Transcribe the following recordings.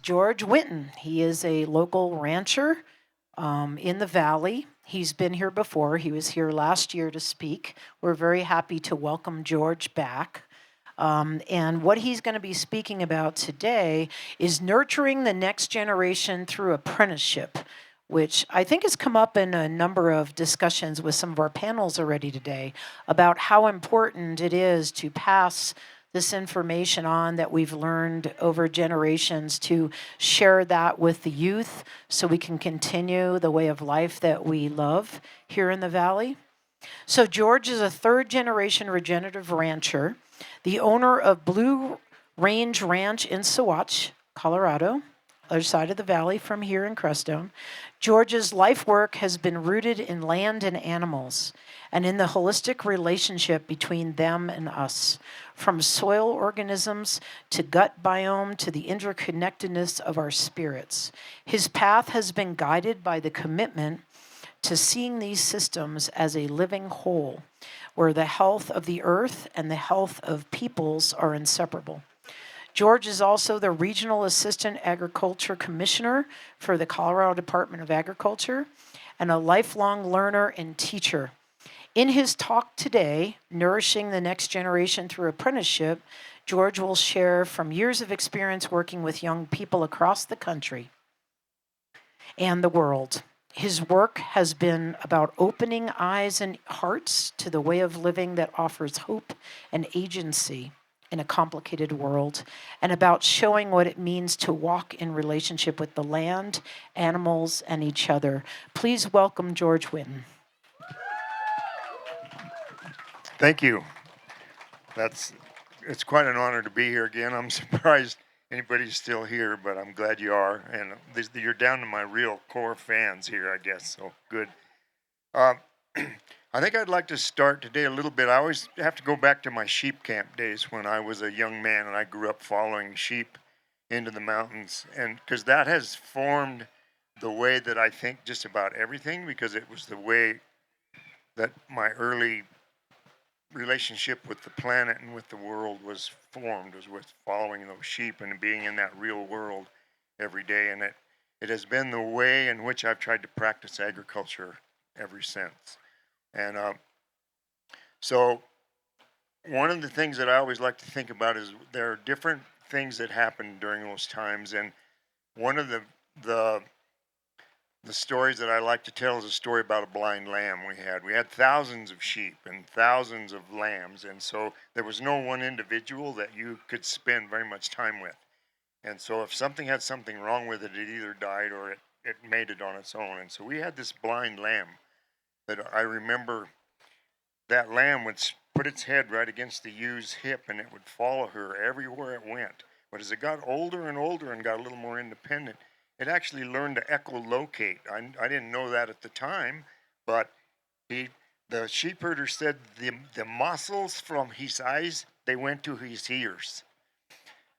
George Whitten. He is a local rancher in the valley. He's been here before. He was here last year to speak. We're very happy to welcome George back. And what he's going to be speaking about today is nurturing the next generation through apprenticeship, which I think has come up in a number of discussions with some of our panels already today about how important it is to pass this information on that we've learned over generations, to share that with the youth so we can continue the way of life that we love here in the valley. So George is a third-generation regenerative rancher, the owner of Blue Range Ranch in Saguache, Colorado, other side of the valley from here in Crestone. George's life work has been rooted in land and animals and in the holistic relationship between them and us, from soil organisms to gut biome to the interconnectedness of our spirits. His path has been guided by the commitment to seeing these systems as a living whole, where the health of the earth and the health of peoples are inseparable. George is also the Regional Assistant Agriculture Commissioner for the Colorado Department of Agriculture and a lifelong learner and teacher. In his talk today, Nourishing the Next Generation Through Apprenticeship, George will share from years of experience working with young people across the country and the world. His work has been about opening eyes and hearts to the way of living that offers hope and agency in a complicated world, and about showing what it means to walk in relationship with the land, animals, and each other. Please welcome George Whitten. Thank you. It's quite an honor to be here again. I'm surprised anybody's still here, but I'm glad you are. And you're down to my real core fans here, I guess. So good. I think I'd like to start today a little bit. I always have to go back to my sheep camp days when I was a young man and I grew up following sheep into the mountains. And because that has formed the way that I think just about everything, because it was the way that my early relationship with the planet and with the world was formed, was with following those sheep and being in that real world every day. And it has been the way in which I've tried to practice agriculture ever since. And so one of the things that I always like to think about is there are different things that happen during those times. And one of the stories that I like to tell is a story about a blind lamb we had. We had thousands of sheep and thousands of lambs, and so there was no one individual that you could spend very much time with. And so if something had something wrong with it, it either died or it made it on its own. And so we had this blind lamb that I remember that lamb would put its head right against the ewe's hip and it would follow her everywhere it went. But as it got older and older and got a little more independent, it actually learned to echolocate. I didn't know that at the time, but the sheep herder said the muscles from his eyes, they went to his ears.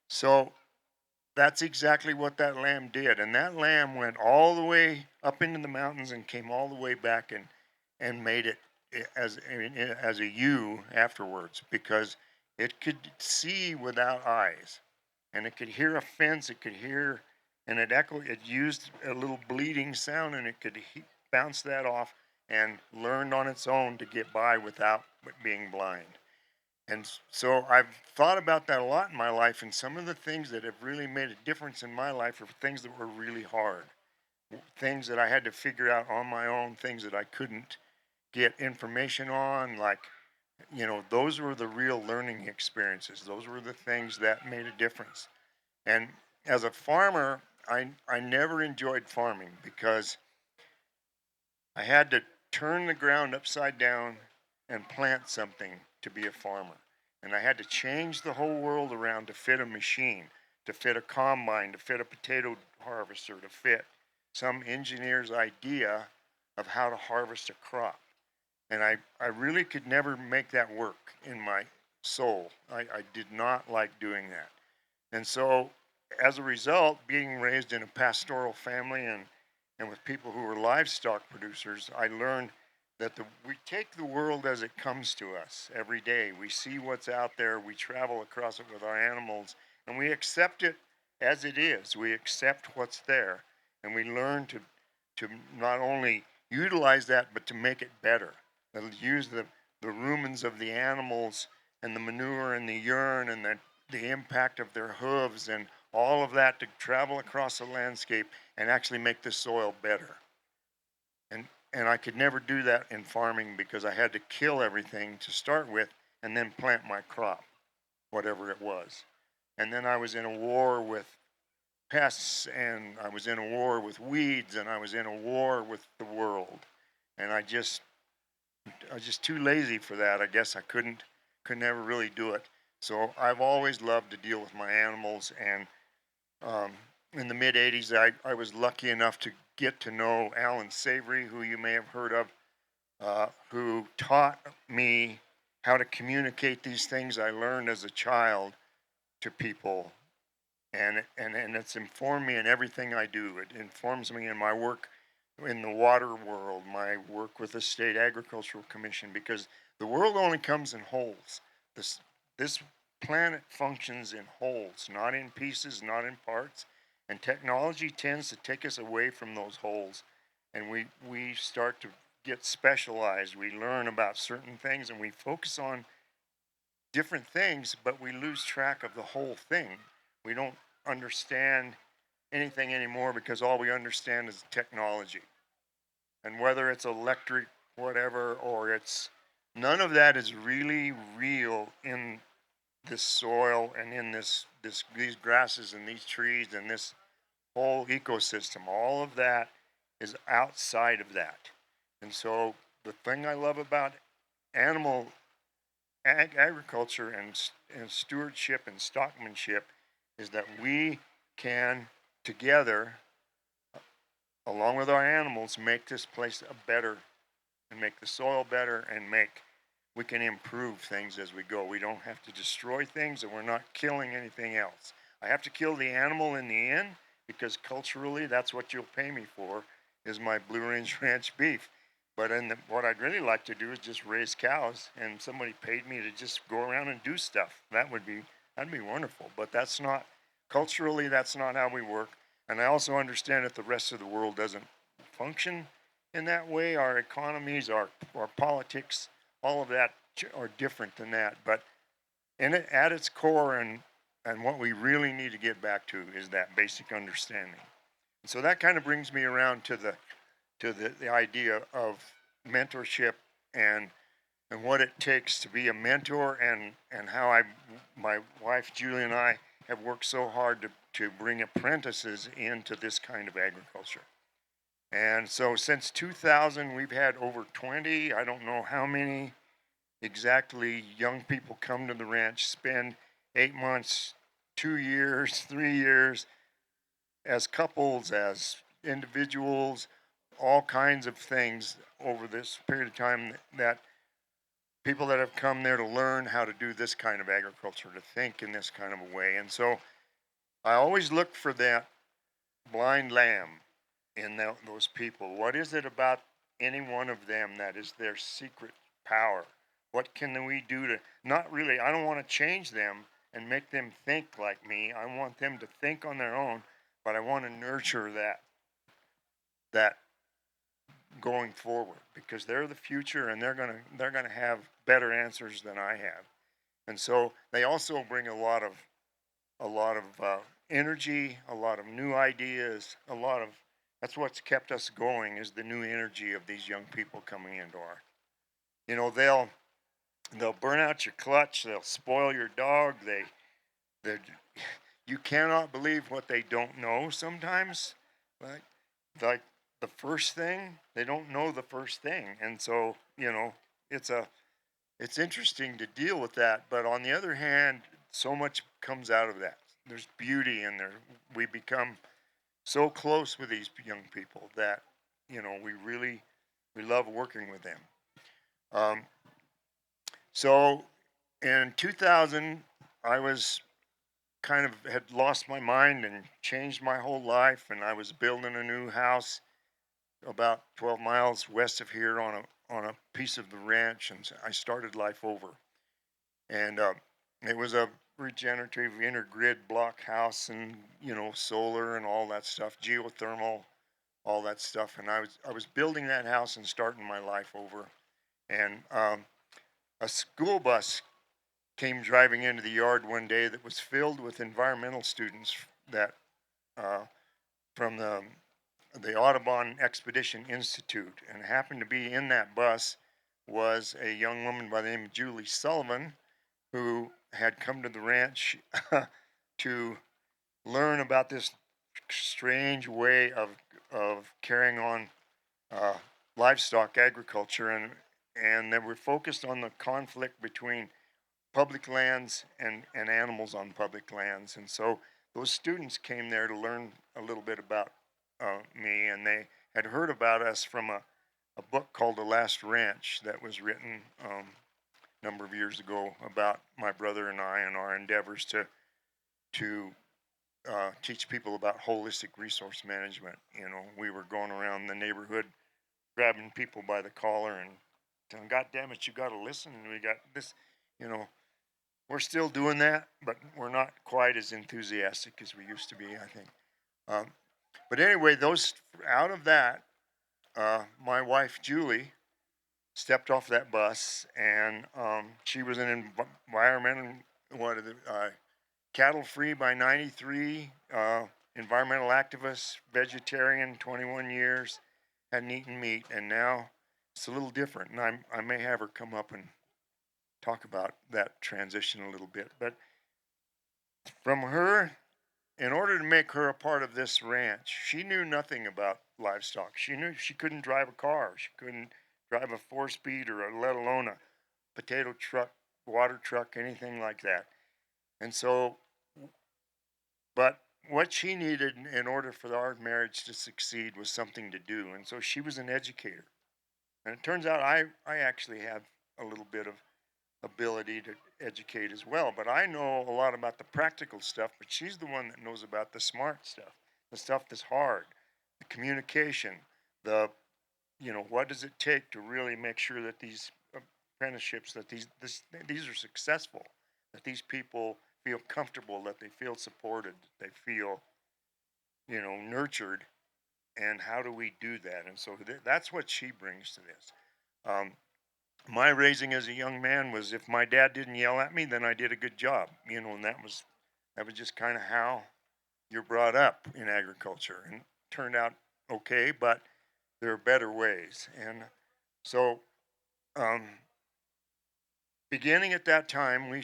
So that's exactly what that lamb did. And that lamb went all the way up into the mountains and came all the way back and made it as a ewe afterwards, because it could see without eyes. And it could hear a fence, it could hear, and it used a little bleeding sound, and it could bounce that off and learned on its own to get by without being blind. And so I've thought about that a lot in my life, and some of the things that have really made a difference in my life are things that were really hard, things that I had to figure out on my own, things that I couldn't get information on, like, those were the real learning experiences. Those were the things that made a difference. And as a farmer, I never enjoyed farming because I had to turn the ground upside down and plant something to be a farmer. And I had to change the whole world around to fit a machine, to fit a combine, to fit a potato harvester, to fit some engineer's idea of how to harvest a crop. And I really could never make that work in my soul. I did not like doing that. And so as a result, being raised in a pastoral family and with people who were livestock producers, I learned that we take the world as it comes to us every day. We see what's out there, we travel across it with our animals, and we accept it as it is. We accept what's there, and we learn to not only utilize that, but to make it better. And use the rumens of the animals and the manure and the urine and the impact of their hooves and all of that to travel across the landscape and actually make the soil better. And I could never do that in farming because I had to kill everything to start with and then plant my crop, whatever it was. And then I was in a war with pests, and I was in a war with weeds, and I was in a war with the world. And I was just too lazy for that. I guess I could never really do it. So I've always loved to deal with my animals. And um, in the mid 80s, I was lucky enough to get to know Alan Savory, who you may have heard of, who taught me how to communicate these things I learned as a child to people. And it's informed me in everything I do. It informs me in my work in the water world, my work with the State Agricultural Commission, because the world only comes in wholes. This planet functions in wholes, not in pieces, not in parts. And technology tends to take us away from those wholes, and we start to get specialized. We learn about certain things, and we focus on different things, but we lose track of the whole thing. We don't understand anything anymore because all we understand is technology. And whether it's electric, whatever, or it's none of that is really real in this soil and in these grasses and these trees and this whole ecosystem. All of that is outside of that. And so the thing I love about animal agriculture and stewardship and stockmanship is that we can together, along with our animals, make this place a better and make the soil better and we can improve things as we go. We don't have to destroy things, and we're not killing anything else. I have to kill the animal in the end because culturally that's what you'll pay me for is my Blue Range Ranch beef. But what I'd really like to do is just raise cows, and somebody paid me to just go around and do stuff. That'd be wonderful. But that's not culturally. That's not how we work. And I also understand that the rest of the world doesn't function in that way. Our economies, our politics, all of that are different than that. But at its core, and what we really need to get back to is that basic understanding. And so that kind of brings me around to the idea of mentorship and what it takes to be a mentor and how my wife Julie and I have worked so hard to bring apprentices into this kind of agriculture. And so since 2000 we've had over 20, I don't know how many exactly, young people come to the ranch, spend 8 months, 2 years, 3 years as couples, as individuals, all kinds of things over this period of time that people that have come there to learn how to do this kind of agriculture, to think in this kind of a way. And so I always look for that blind lamb in those people. What is it about any one of them that is their secret power? What can we do to not really, I don't want to change them and make them think like me. I want them to think on their own, but I want to nurture that going forward because they're the future and they're going to have better answers than I have. And so they also bring a lot of energy, a lot of new ideas, that's what's kept us going is the new energy of these young people coming into our, they'll burn out your clutch, they'll spoil your dog, they you cannot believe what they don't know sometimes. Like, like the first thing, they don't know the first thing. And so, it's a it's interesting to deal with that, but on the other hand, so much comes out of that. There's beauty in there. We become so close with these young people that, we love working with them. Um, so in 2000, I was had lost my mind and changed my whole life, and I was building a new house about 12 miles west of here on a piece of the ranch, and I started life over. And it was a regenerative intergrid block house, and solar and all that stuff, geothermal, all that stuff. And I was building that house and starting my life over. And a school bus came driving into the yard one day that was filled with environmental students that uh, from the Audubon Expedition Institute, and happened to be in that bus was a young woman by the name of Julie Sullivan, who had come to the ranch to learn about this strange way of carrying on uh, livestock agriculture, and they were focused on the conflict between public lands and animals on public lands. And so those students came there to learn a little bit about me, and they had heard about us from a book called The Last Ranch that was written a number of years ago about my brother and I and our endeavors to teach people about holistic resource management. We were going around the neighborhood grabbing people by the collar and telling, God damn it, you got to listen. And we got this, you know, we're still doing that, but we're not quite as enthusiastic as we used to be, I think. Um, but anyway, those out of that, my wife Julie stepped off that bus, and she was an environmental what are the cattle free by '93, environmental activist, vegetarian, 21 years, hadn't eaten meat, and now it's a little different. And I may have her come up and talk about that transition a little bit, but from her, in order to make her a part of this ranch, she knew nothing about livestock. She knew she couldn't drive a car. She couldn't drive a 4-speed or let alone a potato truck, water truck, anything like that. And so, but what she needed in order for our marriage to succeed was something to do. And so she was an educator. And it turns out I actually have a little bit of ability to educate as well. But I know a lot about the practical stuff, but she's the one that knows about the smart stuff, the stuff that's hard, the communication, what does it take to really make sure that these apprenticeships, that these are successful, that these people feel comfortable, that they feel supported, that they feel, nurtured, and how do we do that? And so that's what she brings to this. Um, my raising as a young man was, if my dad didn't yell at me, then I did a good job, and that was just kind of how you're brought up in agriculture, and turned out okay, but there are better ways. And so, um, beginning at that time, we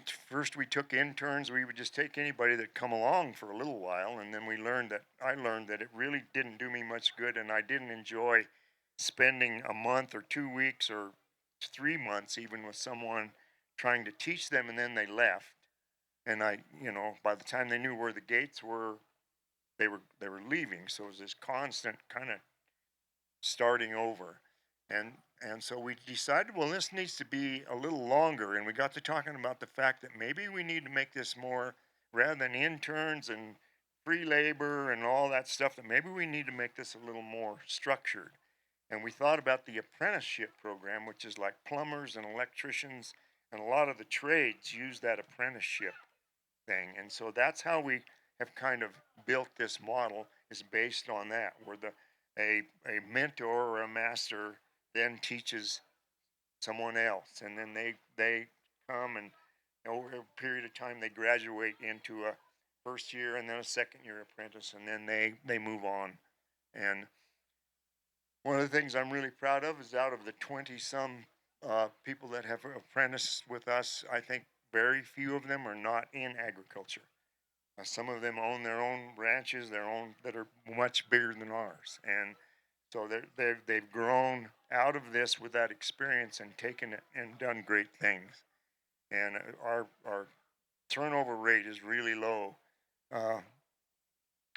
took interns. We would just take anybody that come along for a little while, and then I learned that it really didn't do me much good, and I didn't enjoy spending a month or 2 weeks or 3 months even with someone trying to teach them, and then they left. And by the time they knew where the gates were, they were leaving. So it was this constant kind of starting over. And so we decided, well, this needs to be a little longer. And we got to talking about the fact that maybe we need to make this more, rather than interns and free labor and all that stuff, that maybe we need to make this a little more structured. And we thought about the apprenticeship program, which is like plumbers and electricians, and a lot of the trades use that apprenticeship thing. And so that's how we have kind of built this model, is based on that, where a mentor or a master then teaches someone else, and then they come, and over a period of time they graduate into a first year and then a second year apprentice, and then they move on. And one of the things I'm really proud of is, out of the 20 some people that have apprenticed with us, I think very few of them are not in agriculture. Some of them own their own ranches, their own, that are much bigger than ours, and so they've grown out of this with that experience and taken it and done great things. And our turnover rate is really low, uh,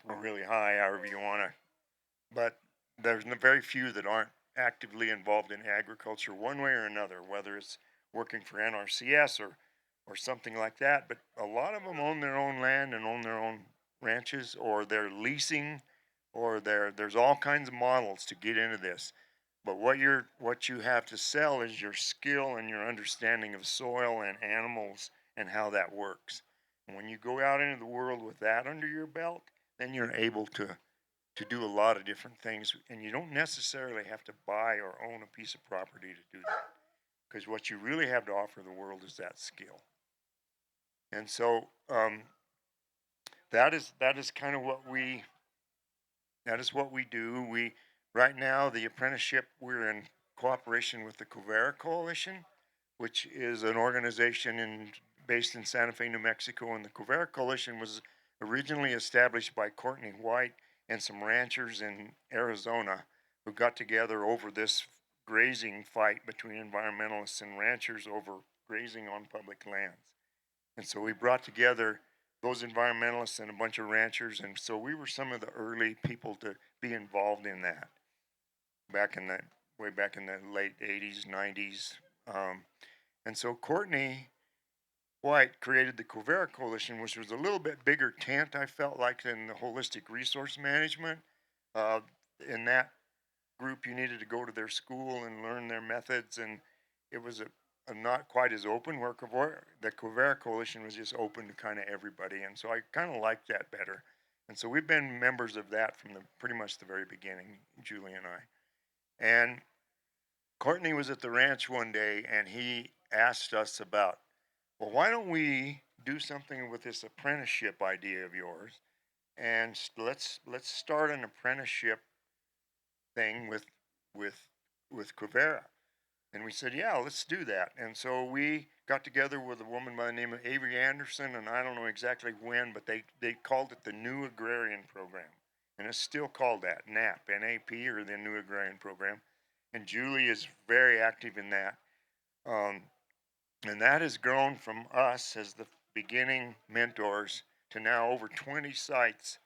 or really high, however you want to. But there's very few that aren't actively involved in agriculture one way or another, whether it's working for NRCS or something like that. But a lot of them own their own land and own their own ranches, or they're leasing, or there's all kinds of models to get into this. But what you have to sell is your skill and your understanding of soil and animals and how that works. And when you go out into the world with that under your belt, then you're able to do a lot of different things, and you don't necessarily have to buy or own a piece of property to do that, because what you really have to offer the world is that skill. And so that is kind of what we do. We right now the apprenticeship, we're in cooperation with the Covera Coalition, which is an organization based in Santa Fe, New Mexico. And the Covera Coalition was originally established by Courtney White and some ranchers in Arizona who got together over this grazing fight between environmentalists and ranchers over grazing on public lands. And so we brought together those environmentalists and a bunch of ranchers, and so we were some of the early people to be involved in that way back in the late 80s, 90s. And so Courtney White created the Covera Coalition, which was a little bit bigger tent, I felt like, than the Holistic Resource Management. Uh, in that group, you needed to go to their school and learn their methods, and it was a not quite as open. Where the Covera Coalition was just open to kind of everybody, and so I kind of liked that better. And so we've been members of that from pretty much the very beginning, Julie and I. And Courtney was at the ranch one day, and he asked us about, well, why don't we do something with this apprenticeship idea of yours, and let's start an apprenticeship thing with with Quivera. And we said, yeah, let's do that. And so we got together with a woman by the name of Avery Anderson, and I don't know exactly when, but they called it the New Agrarian Program. And it's still called that, NAP, N-A-P, or the New Agrarian Program. And Julie is very active in that. Um, and that has grown from us as the beginning mentors to now over 20 sites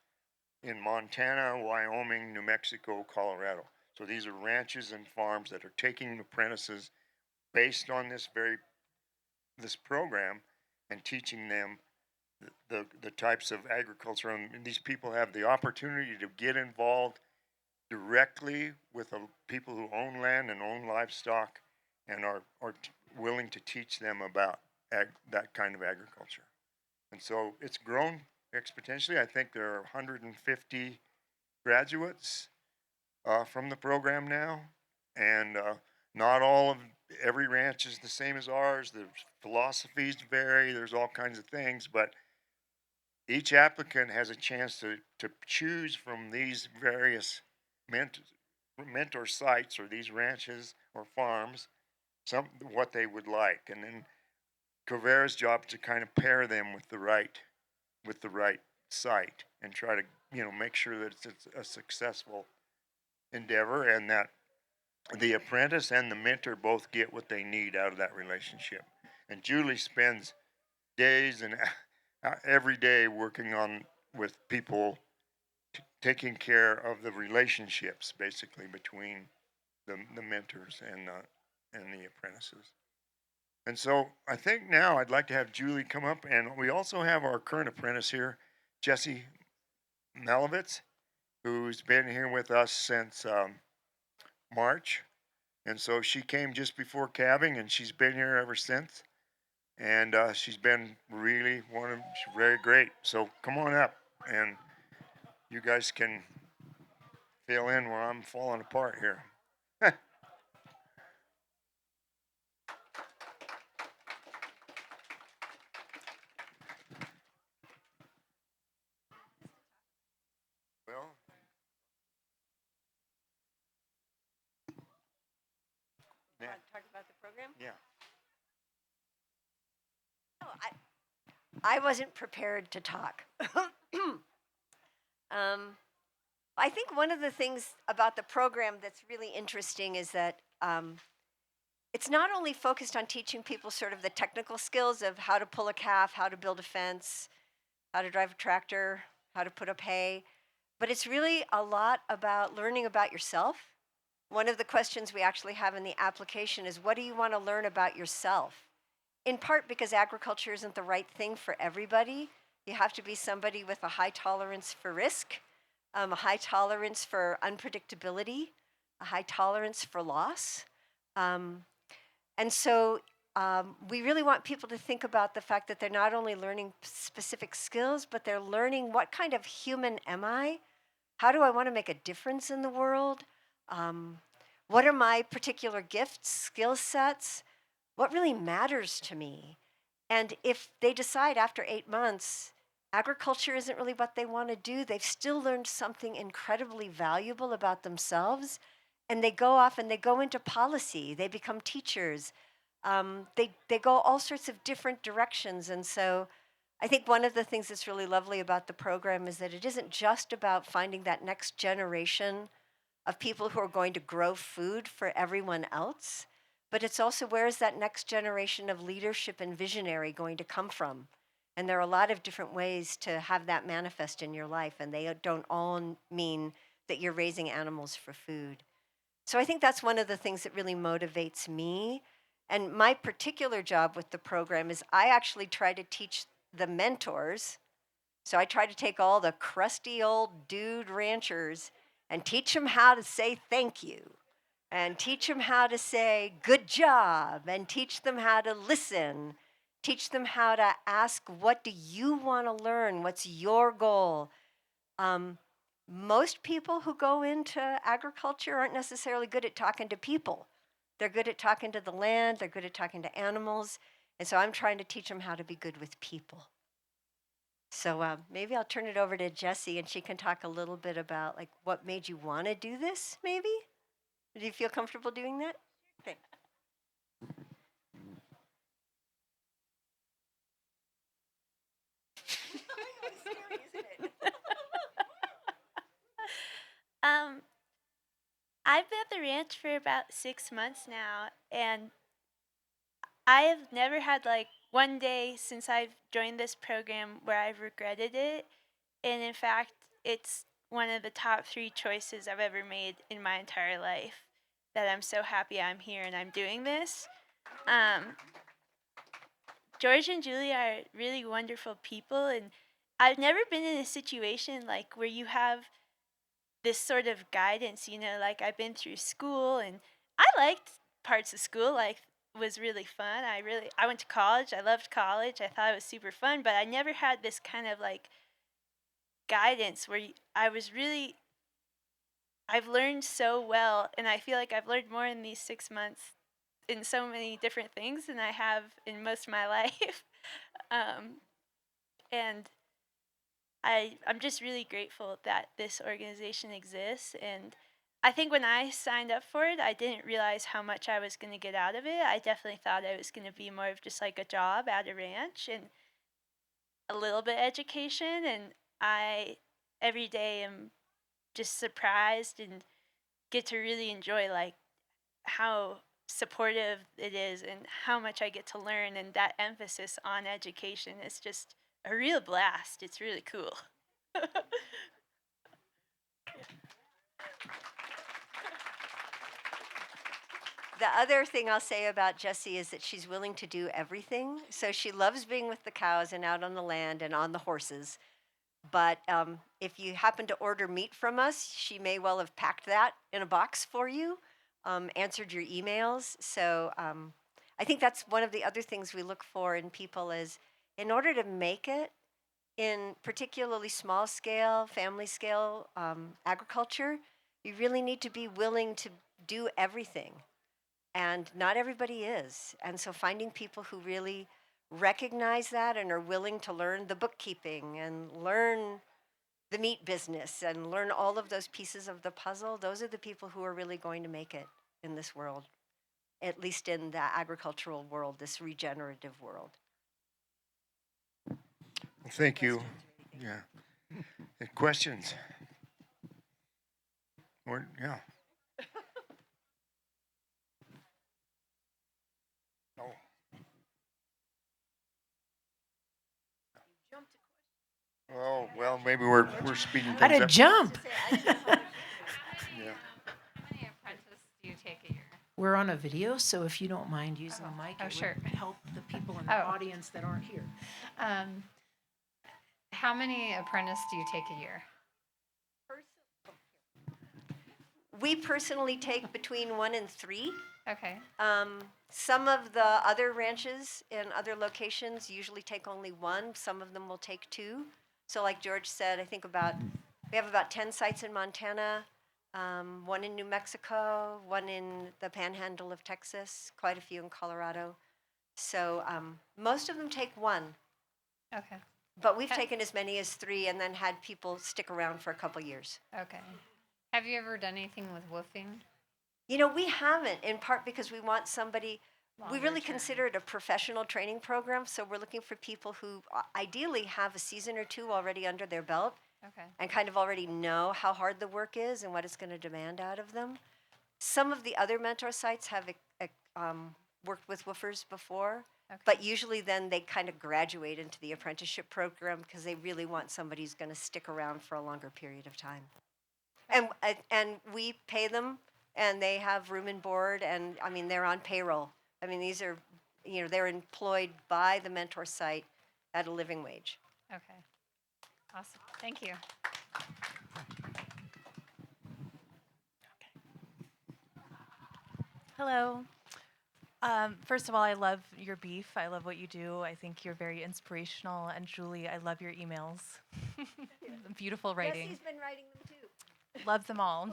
in Montana, Wyoming, New Mexico, Colorado. So these are ranches and farms that are taking apprentices based on this program and teaching them the types of agriculture. And these people have the opportunity to get involved directly with the people who own land and own livestock and are willing to teach them about that kind of agriculture. And so it's grown exponentially. I think there are 150 graduates from the program now, and not all of every ranch is the same as ours. The philosophies vary. There's all kinds of things, but each applicant has a chance to choose from these various mentor sites or these ranches or farms what they would like, and then Covera's job to kind of pair them with the right site and try to make sure that it's a successful endeavor and that the apprentice and the mentor both get what they need out of that relationship. And Julie spends days and every day working on with people, taking care of the relationships basically between the mentors and the apprentices. And so I think now I'd like to have Julie come up, and we also have our current apprentice here, Jesse Malovitz, who's been here with us since March. And so she came just before calving, and she's been here ever since. And she's been really she's very great. So come on up, and you guys can fill in where I'm falling apart here. Well, Want to talk about the program? yeah. Oh, I wasn't prepared to talk. I think one of the things about the program that's really interesting is that it's not only focused on teaching people sort of the technical skills of how to pull a calf, how to build a fence, how to drive a tractor, how to put up hay, but it's really a lot about learning about yourself. One of the questions we actually have in the application is, what do you want to learn about yourself? In part because agriculture isn't the right thing for everybody. You have to be somebody with a high tolerance for risk, a high tolerance for unpredictability, a high tolerance for loss. And so we really want people to think about the fact that they're not only learning specific skills, but they're learning what kind of human am I? How do I want to make a difference in the world? Um, what are my particular gifts, skill sets? What really matters to me? And if they decide after 8 months, agriculture isn't really what they want to do, they've still learned something incredibly valuable about themselves. And they go off and they go into policy, they become teachers. They go all sorts of different directions. And so I think one of the things that's really lovely about the program is that it isn't just about finding that next generation of people who are going to grow food for everyone else, but it's also where is that next generation of leadership and visionary going to come from? And there are a lot of different ways to have that manifest in your life, and they don't all mean that you're raising animals for food. So I think that's one of the things that really motivates me. And my particular job with the program is I actually try to teach the mentors. So I try to take all the crusty old dude ranchers and teach them how to say thank you, and teach them how to say good job, and teach them how to listen, teach them how to ask, what do you want to learn? What's your goal? Um, Most people who go into agriculture aren't necessarily good at talking to people. They're good at talking to the land, they're good at talking to animals. And so I'm trying to teach them how to be good with people. So maybe I'll turn it over to Jessie and she can talk a little bit about like what made you want to do this, maybe? Do you feel comfortable doing that? Okay. Um, I've been at the ranch for about 6 months now, and I have never had like one day since I've joined this program where I've regretted it. And in fact, it's one of the top 3 choices I've ever made in my entire life. That I'm so happy I'm here and I'm doing this. Um, George and Julie are really wonderful people, and I've never been in a situation like where you have this sort of guidance, like I've been through school and I liked parts of school, like was really fun. I went to college. I loved college. I thought it was super fun, but I never had this kind of like guidance where I was really I've learned so well, and I feel like I've learned more in these 6 months in so many different things than I have in most of my life. um, and I'm just really grateful that this organization exists. And I think when I signed up for it, I didn't realize how much I was going to get out of it. I definitely thought it was going to be more of just like a job at a ranch and a little bit education. And I every day am just surprised and get to really enjoy like how supportive it is and how much I get to learn, and that emphasis on education is just a real blast. It's really cool. The other thing I'll say about Jessie is that she's willing to do everything. So she loves being with the cows and out on the land and on the horses. But if you happen to order meat from us, she may well have packed that in a box for you, answered your emails. So I think that's one of the other things we look for in people is in order to make it in particularly small scale, family scale agriculture, you really need to be willing to do everything. And not everybody is. And so finding people who really recognize that and are willing to learn the bookkeeping and learn the meat business and learn all of those pieces of the puzzle, those are the people who are really going to make it in this world, at least in the agricultural world, this regenerative world. Thank you. Yeah. Questions? Or, yeah. Oh. Oh, well, maybe we're speeding How things to up. jump. Yeah. How many apprentices do you take a year? We're on a video, so if you don't mind using the mic, Oh, it sure. would help the people in the Oh. audience that aren't here. How many apprentices do you take a year? We personally take between 1 and 3. Okay. Some of the other ranches in other locations usually take only one. Some of them will take two. So like George said, we have about 10 sites in Montana, one in New Mexico, one in the panhandle of Texas, quite a few in Colorado. So most of them take one, Okay. but we've Ha- taken as many as three and then had people stick around for a couple years. Okay. Have you ever done anything with woofing? You know, we haven't, in part because we want somebody, we Longer really term. consider it a professional training program. So we're looking for people who ideally have a season or two already under their belt Okay. and kind of already know how hard the work is and what it's going to demand out of them. Some of the other mentor sites have worked with woofers before, Okay. but usually then they kind of graduate into the apprenticeship program because they really want somebody who's going to stick around for a longer period of time. And we pay them, and they have room and board, and I mean they're on payroll. I mean these are, they're employed by the mentor site at a living wage. Okay. Awesome. Thank you. Hello. First of all, I love your beef. I love what you do. I think you're very inspirational. And Julie, I love your emails. Beautiful writing. Jesse's been writing them too. Love them all.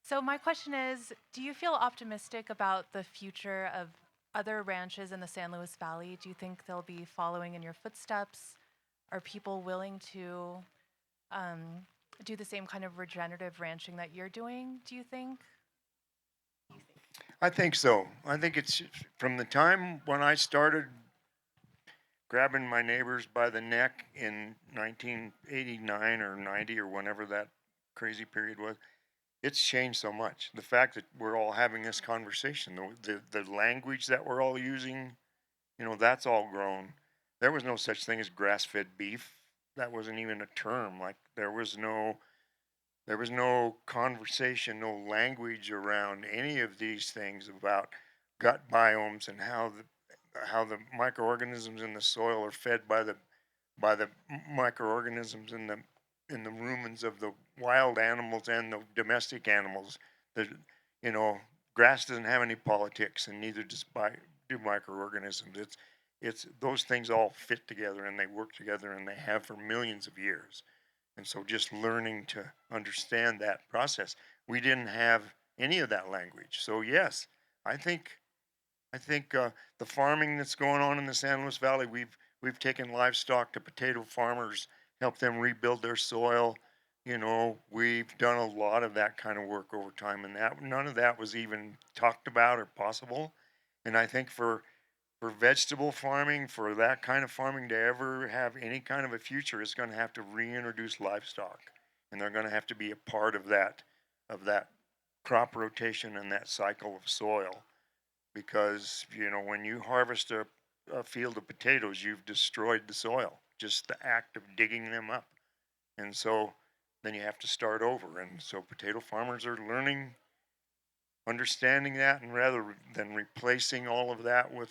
So my question is, do you feel optimistic about the future of other ranches in the San Luis Valley? Do you think they'll be following in your footsteps? Are people willing to do the same kind of regenerative ranching that you're doing, do you think? I think so. I think it's from the time when I started grabbing my neighbors by the neck in 1989 or 90 or whenever that crazy period was. It's changed so much. The fact that we're all having this conversation, the language that we're all using, that's all grown. There was no such thing as grass-fed beef. That wasn't even a term. Like there was no conversation, no language around any of these things about gut biomes and how the microorganisms in the soil are fed by the microorganisms in the rumens of the wild animals and the domestic animals. That grass doesn't have any politics, and neither do microorganisms. It's those things all fit together and they work together and they have for millions of years. And so just learning to understand that process, we didn't have any of that language. So yes, I think the farming that's going on in the San Luis Valley, we've taken livestock to potato farmers, helped them rebuild their soil. We've done a lot of that kind of work over time, and that none of that was even talked about or possible. And I think for vegetable farming, for that kind of farming to ever have any kind of a future, it's going to have to reintroduce livestock, and they're going to have to be a part of that crop rotation and that cycle of soil. Because when you harvest a field of potatoes, you've destroyed the soil, just the act of digging them up. And so then you have to start over. And so potato farmers are learning, understanding that, and rather than replacing all of that with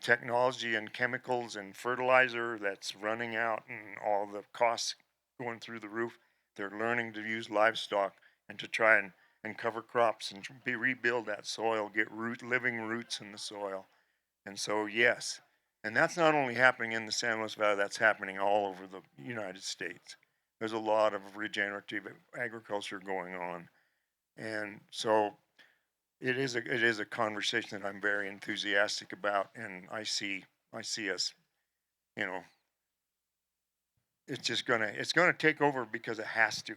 technology and chemicals and fertilizer that's running out and all the costs going through the roof, they're learning to use livestock and to try and cover crops and rebuild that soil, get living roots in the soil. And so yes, and that's not only happening in the San Luis Valley, that's happening all over the United States. There's a lot of regenerative agriculture going on. And so it is a conversation that I'm very enthusiastic about, and I see us, you know, it's gonna take over because it has to.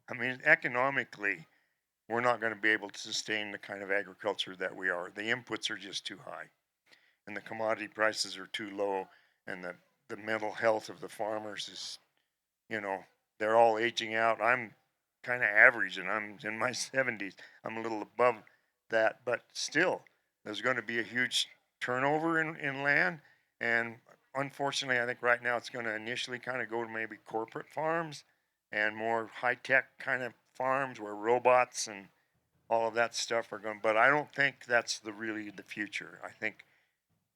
I mean, economically, we're not going to be able to sustain the kind of agriculture that we are. The inputs are just too high, and the commodity prices are too low, and the mental health of the farmers is, you know, they're all aging out. I'm kind of average, and I'm in my 70s. I'm a little above that, but still, there's going to be a huge turnover in land, and unfortunately, I think right now it's going to initially kind of go to maybe corporate farms and more high tech kind of farms where robots and all of that stuff are going. But I don't think that's really the future. I think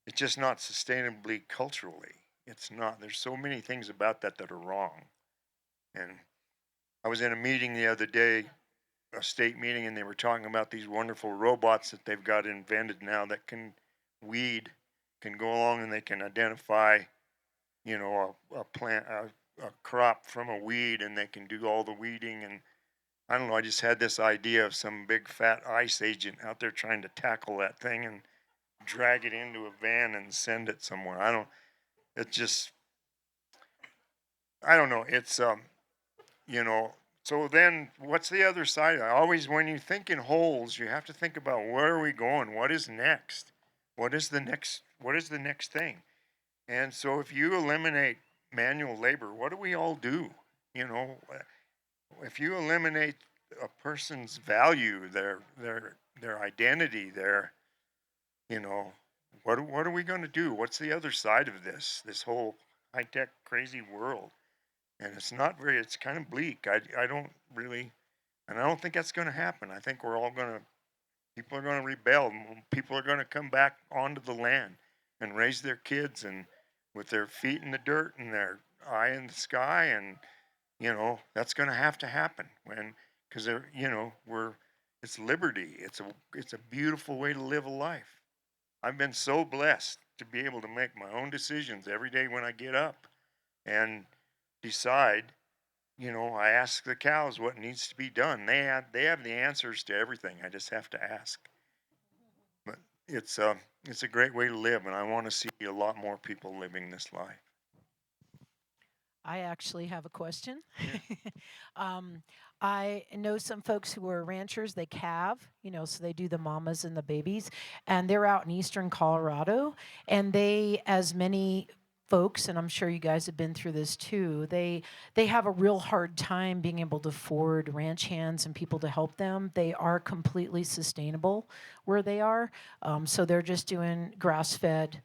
it's just not sustainably culturally. It's not. There's so many things about that are wrong. And I was in a meeting the other day a state meeting, and they were talking about these wonderful robots that they've got invented now that can weed, can go along and they can identify, you know, a plant, a crop from a weed, and they can do all the weeding. And I don't know, I just had this idea of some big fat ICE agent out there trying to tackle that thing and drag it into a van and send it somewhere. It just, I don't know. It's, you know, so then what's the other side? I always, when you think in wholes, you have to think about where are we going? What is next? What is the next thing? And so if you eliminate manual labor, what do we all do? You know, if you eliminate a person's value, their identity, you know, what are we going to do? What's the other side of this whole high tech crazy world? And it's not very. It's kind of bleak. I don't really, and I don't think that's going to happen. I think we're all going to. People are going to rebel. People are going to come back onto the land and raise their kids and with their feet in the dirt and their eye in the sky, and you know that's going to happen when, because you know it's liberty. It's a beautiful way to live a life. I've been so blessed to be able to make my own decisions every day when I get up and decide. You know, I ask the cows what needs to be done. They have the answers to everything. I just have to ask. But it's a great way to live, and I want to see a lot more people living this life. I actually have a question. um, I know some folks who are ranchers, they calve, so they do the mamas and the babies, and they're out in eastern Colorado, and they, as many folks, and I'm sure you guys have been through this too, they have a real hard time being able to afford ranch hands and people to help them. They are completely sustainable where they are, so they're just doing grass-fed,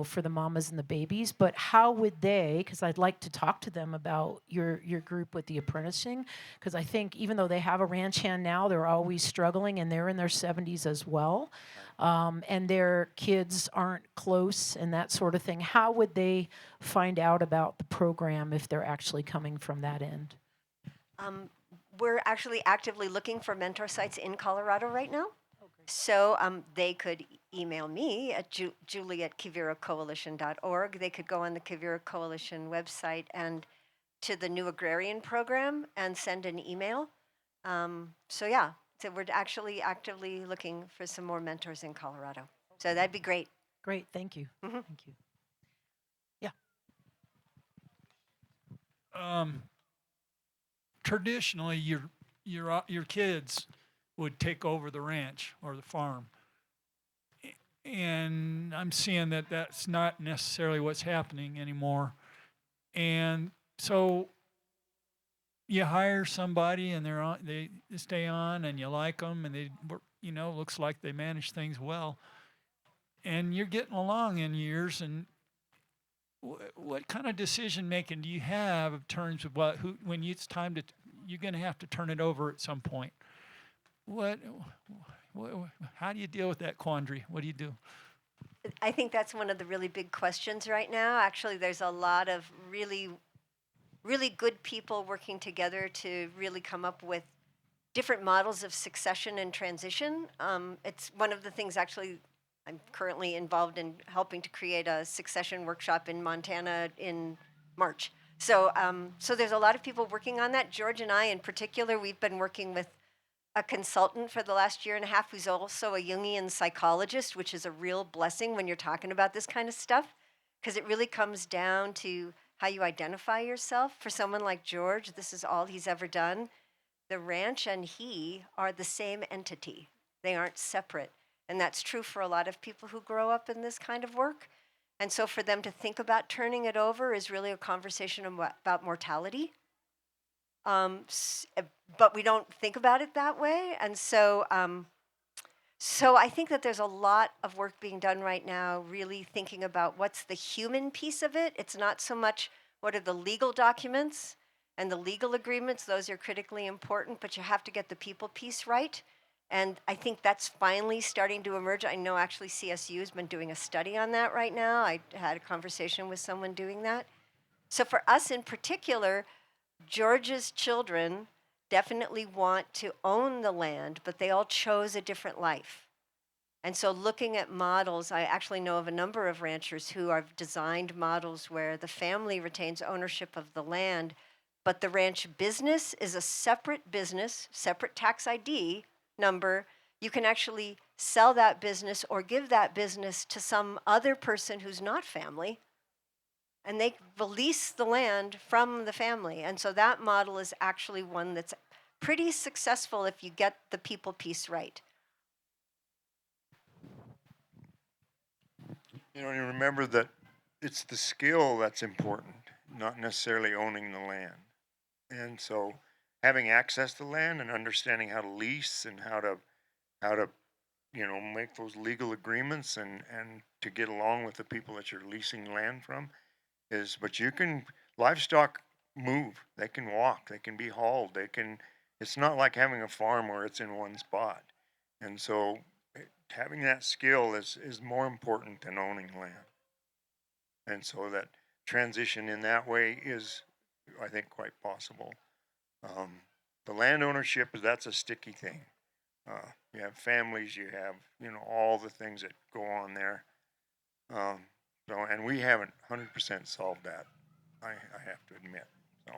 for the mamas and the babies. But how would they, because I'd like to talk to them about your group with the apprenticing, because I think even though they have a ranch hand now, they're always struggling, and they're in their 70s as well, and their kids aren't close and that sort of thing. How would they find out about the program if they're actually coming from that end? We're actually actively looking for mentor sites in Colorado right now. So they could email me at julie@quiviracoalition.org. They could go on the Quivira Coalition website and to the new agrarian program and send an email. So we're actually actively looking for some more mentors in Colorado. So that'd be great. Great, thank you. Mhm. Thank you. Yeah. Traditionally, your kids would take over the ranch or the farm, and I'm seeing that that's not necessarily what's happening anymore. And so you hire somebody, and they stay on, and you like them, and they looks like they manage things well, and you're getting along in years. And what kind of decision making do you have in terms of when it's time to you're going to have to turn it over at some point? How do you deal with that quandary? What do you do? I think that's one of the really big questions right now. Actually, there's a lot of really, really good people working together to really come up with different models of succession and transition. It's one of the things, actually, I'm currently involved in helping to create a succession workshop in Montana in March. So there's a lot of people working on that. George and I, in particular, we've been working with a consultant for the last year and a half who's also a Jungian psychologist, which is a real blessing when you're talking about this kind of stuff, because it really comes down to how you identify yourself. For someone like George, this is all he's ever done. The ranch and he are the same entity. They aren't separate. And that's true for a lot of people who grow up in this kind of work. And so for them to think about turning it over is really a conversation about mortality. But we don't think about it that way. And so I think that there's a lot of work being done right now, really thinking about what's the human piece of it. It's not so much what are the legal documents and the legal agreements. Those are critically important, but you have to get the people piece right. And I think that's finally starting to emerge. I know actually CSU has been doing a study on that right now. I had a conversation with someone doing that. So for us in particular, George's children definitely want to own the land, but they all chose a different life. And so looking at models, I actually know of a number of ranchers who have designed models where the family retains ownership of the land, but the ranch business is a separate business, separate tax ID number. You can actually sell that business or give that business to some other person who's not family, and they release the land from the family. And so that model is actually one that's pretty successful if you get the people piece right. You know, and remember that it's the skill that's important, not necessarily owning the land. And so having access to land and understanding how to lease and how to make those legal agreements and to get along with the people that you're leasing land from but you can livestock move, they can walk, they can be hauled, it's not like having a farm where it's in one spot. And so having that skill is more important than owning land. And so that transition in that way is, I think, quite possible. The land ownership, that's a sticky thing. You have families, you have, all the things that go on there. And we haven't 100% solved that, I have to admit. So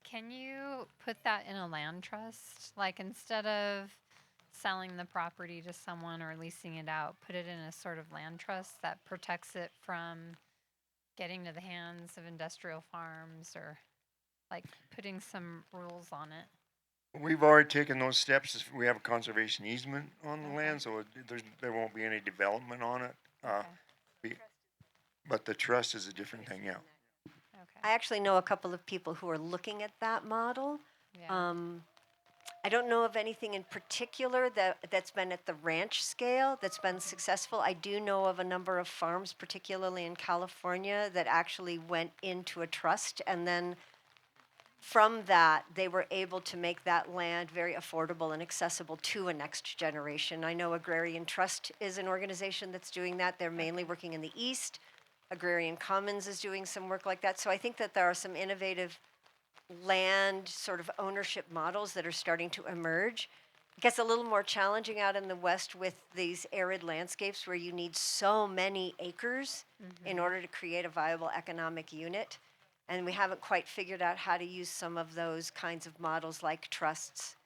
Can you put that in a land trust? Like instead of selling the property to someone or leasing it out, put it in a sort of land trust that protects it from getting to the hands of industrial farms, or like putting some rules on it. we've already taken those steps. We have a conservation easement on the Okay. land, so there won't be any development on it. Okay. But the trust is a different thing, yeah. Okay. I actually know a couple of people who are looking at that model. Yeah. I don't know of anything in particular that's been at the ranch scale that's been successful. I do know of a number of farms, particularly in California, that actually went into a trust, and then from that, they were able to make that land very affordable and accessible to a next generation. I know Agrarian Trust is an organization that's doing that. They're mainly working in the East. Agrarian Commons is doing some work like that. So I think that there are some innovative land sort of ownership models that are starting to emerge. It gets a little more challenging out in the West with these arid landscapes where you need so many acres in order to create a viable economic unit. And we haven't quite figured out how to use some of those kinds of models like trusts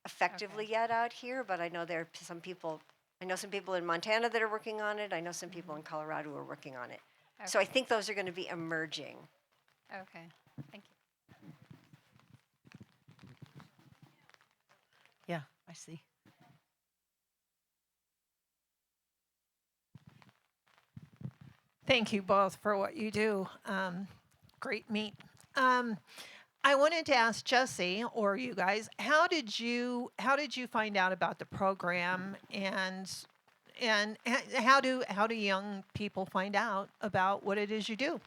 effectively yet out here, but I know there are some people in Montana that are working on it. I know some people in Colorado who are working on it. So I think those are going to be emerging. Okay. Thank you. Yeah, I see. Thank you both for what you do. Great meet. I wanted to ask Jesse or you guys, how did you find out about the program, and how do young people find out about what it is you do?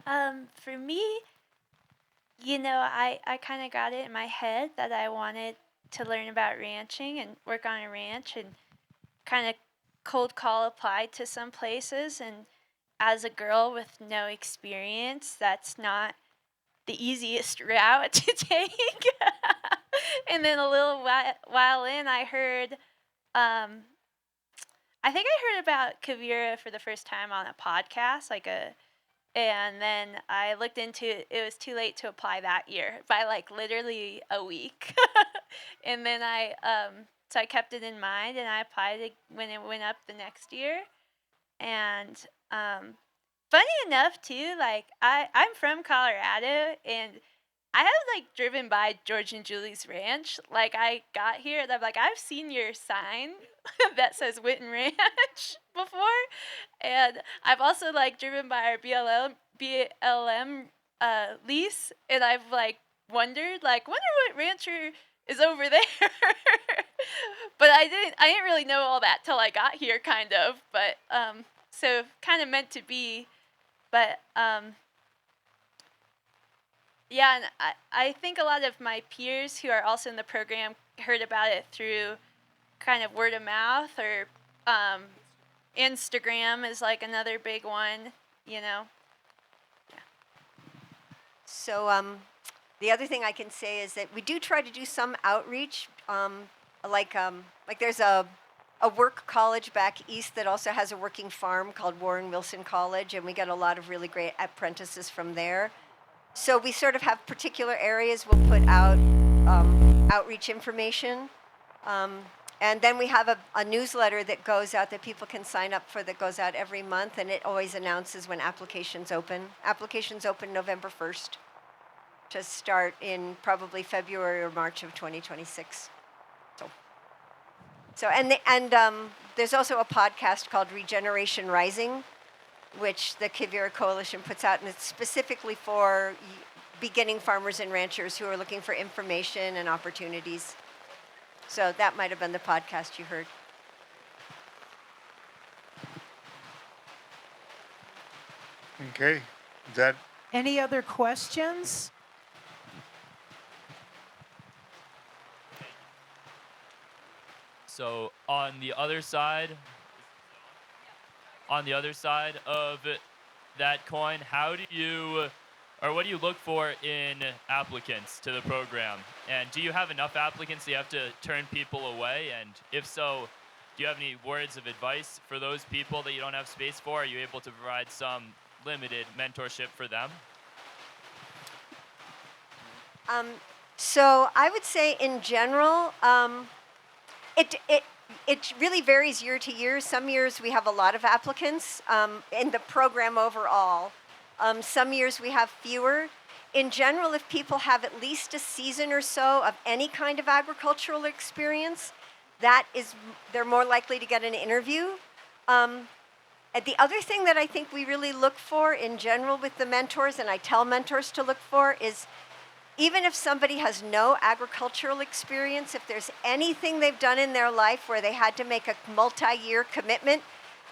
For me, I kind of got it in my head that I wanted to learn about ranching and work on a ranch, and kind of cold call applied to some places. And as a girl with no experience, that's not the easiest route to take. And then a little while in, I heard, I think I heard about Kavira for the first time on a podcast, and then I looked into it. It was too late to apply that year by like literally a week. And then so I kept it in mind, and I applied it when it went up the next year. And funny enough too, like I'm from Colorado, and I have like driven by George and Julie's ranch. Like I got here, and I'm like, I've seen your sign that says Whitten Ranch before, and I've also like driven by our BLM lease, and I've like wondered, like, wonder what rancher is over there. But I didn't really know all that till I got here, kind of. But so kind of meant to be. But yeah, and I think a lot of my peers who are also in the program heard about it through kind of word of mouth, or Instagram is like another big one, you know. So the other thing I can say is that we do try to do some outreach. Like there's a work college back east that also has a working farm called Warren Wilson College, and we get a lot of really great apprentices from there. So we sort of have particular areas we'll put out outreach information. And then we have a newsletter that goes out that people can sign up for that goes out every month, and it always announces when applications open. Applications open November 1st to start in probably February or March of 2026. There's also a podcast called Regeneration Rising, which the Quivira Coalition puts out, and it's specifically for beginning farmers and ranchers who are looking for information and opportunities. So that might have been the podcast you heard. Okay, is that Any other questions? So on the other side of that coin, how do you, or what do you look for in applicants to the program? And do you have enough applicants that you have to turn people away? And if so, do you have any words of advice for those people that you don't have space for? Are you able to provide some limited mentorship for them? So I would say in general, it really varies year to year. Some years we have a lot of applicants in the program overall. Some years we have fewer. In general, if people have at least a season or so of any kind of agricultural experience, they're more likely to get an interview. And the other thing that I think we really look for in general with the mentors, and I tell mentors to look for, is even if somebody has no agricultural experience, if there's anything they've done in their life where they had to make a multi-year commitment,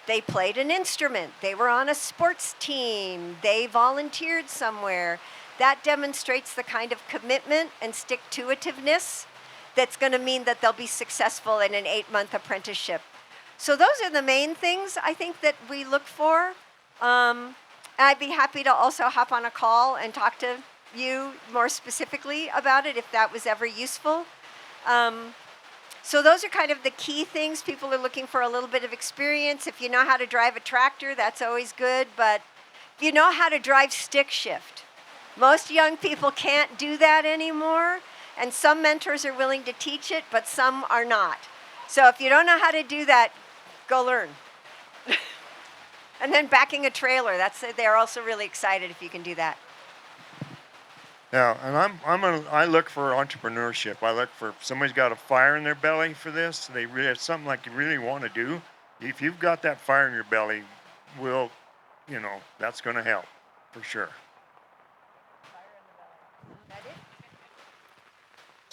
they played an instrument, they were on a sports team, they volunteered somewhere, that demonstrates the kind of commitment and stick-to-itiveness that's going to mean that they'll be successful in an 8-month apprenticeship. So those are the main things I think that we look for. I'd be happy to also hop on a call and talk to you more specifically about it if that was ever useful. So those are kind of the key things. People are looking for a little bit of experience. If you know how to drive a tractor, that's always good. But if you know how to drive stick shift, most young people can't do that anymore. And some mentors are willing to teach it, but some are not. So if you don't know how to do that, go learn. And then backing a trailer, they're also really excited if you can do that. now? And I look for entrepreneurship. I look for somebody's got a fire in their belly for this. They really have something like you really want to do. If you've got that fire in your belly, that's going to help for sure. That's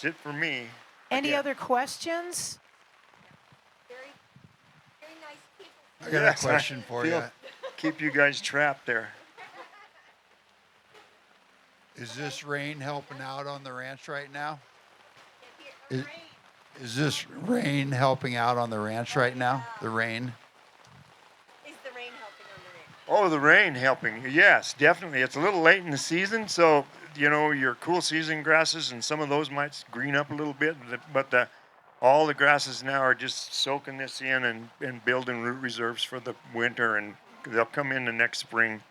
it for me. Any Again. other questions? Very, very nice people. I got Yes, a question for you. feel- Keep you guys trapped there. Is this rain helping out on the ranch right now? Is this rain helping out on the ranch right now? The rain? Is the rain helping on the ranch? Oh, the rain helping. Yes, definitely. It's a little late in the season, so your cool season grasses and some of those might green up a little bit, but all the grasses now are just soaking this in and building root reserves for the winter, and they'll come in the next spring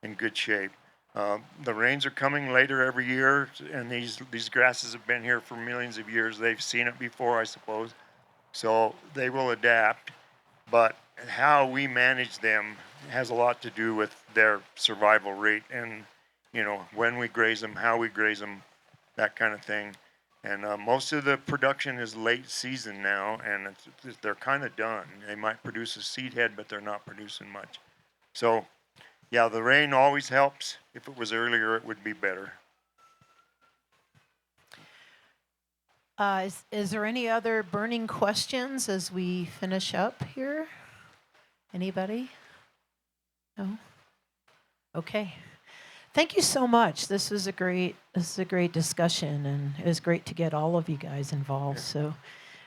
in good shape. The rains are coming later every year, and these grasses have been here for millions of years. They've seen it before, I suppose, so they will adapt. But how we manage them has a lot to do with their survival rate, and when we graze them, how we graze them, that kind of thing. And most of the production is late season now, and they're kind of done. They might produce a seed head, but they're not producing much. So, yeah, the rain always helps. If it was earlier, it would be better. Is there any other burning questions as we finish up here? Anybody? No? Okay. Thank you so much. This is a great discussion, and it was great to get all of you guys involved. So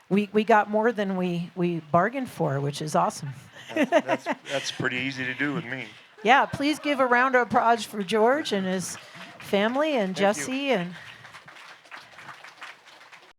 we got more than we bargained for, which is awesome. That's pretty easy to do with me. Yeah, please give a round of applause for George and his family and Thank you. Jesse and